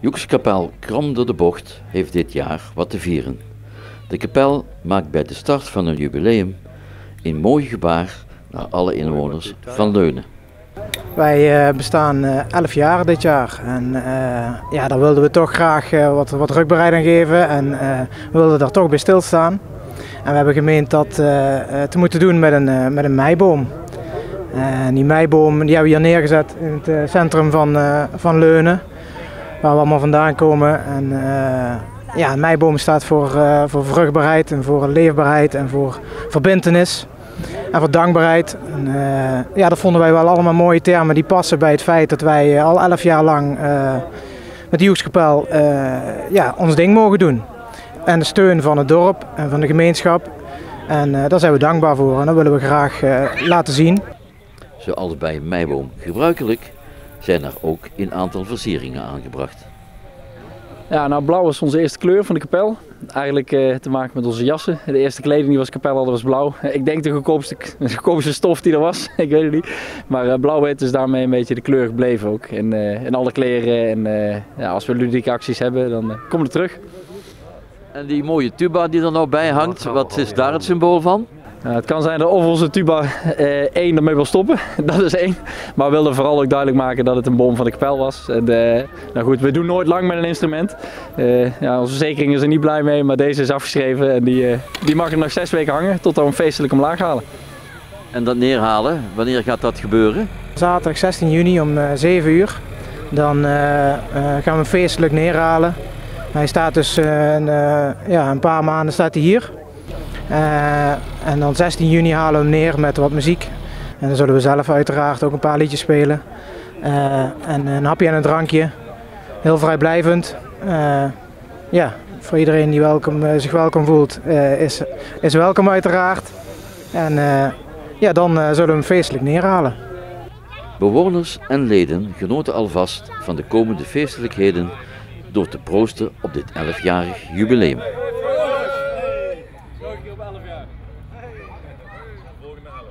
Joekskapel Krom door de Bocht heeft dit jaar wat te vieren. De kapel maakt bij de start van een jubileum een mooi gebaar naar alle inwoners van Leunen. Wij bestaan 11 jaar dit jaar en ja, daar wilden we toch graag wat rugbaarheid aan geven en we wilden daar toch bij stilstaan. En we hebben gemeend dat te moeten doen met een meiboom. En die meiboom die hebben we hier neergezet in het centrum van Leunen, waar we allemaal vandaan komen. En ja, een meiboom staat voor vruchtbaarheid en voor leefbaarheid en voor verbintenis. En voor dankbaarheid. En, ja, dat vonden wij wel allemaal mooie termen die passen bij het feit dat wij al 11 jaar lang met de Joekskapel ja, ons ding mogen doen. En de steun van het dorp en van de gemeenschap. En daar zijn we dankbaar voor en dat willen we graag laten zien. Zoals bij een meiboom gebruikelijk zijn er ook een aantal versieringen aangebracht. Ja, nou, blauw is onze eerste kleur van de kapel. Eigenlijk te maken met onze jassen. De eerste kleding die we als kapel hadden was blauw. Ik denk de goedkoopste stof die er was, ik weet het niet. Maar blauw-wit is daarmee een beetje de kleur gebleven ook. In alle kleren en ja, als we ludieke acties hebben, dan komen we terug. En die mooie tuba die er nou bij hangt, wat is daar het symbool van? Het kan zijn dat of onze tuba ermee wil stoppen, dat is één. Maar we wilden vooral ook duidelijk maken dat het een boom van de kapel was. En, nou goed, we doen nooit lang met een instrument. Ja, onze verzekering is er niet blij mee, maar deze is afgeschreven en die mag er nog 6 weken hangen tot we hem feestelijk omlaag halen. En dat neerhalen, wanneer gaat dat gebeuren? Zaterdag 16 juni om 7 uur. Dan gaan we hem feestelijk neerhalen. Hij staat dus ja, een paar maanden staat hij hier. En dan 16 juni halen we hem neer met wat muziek. En dan zullen we zelf uiteraard ook een paar liedjes spelen. En een hapje en een drankje. Heel vrijblijvend. Ja, voor iedereen die zich welkom voelt, is welkom uiteraard. En ja, dan zullen we hem feestelijk neerhalen. Bewoners en leden genoten alvast van de komende feestelijkheden door te proosten op dit 11-jarig jubileum. Nog een keer op 11 jaar. Volgende 11.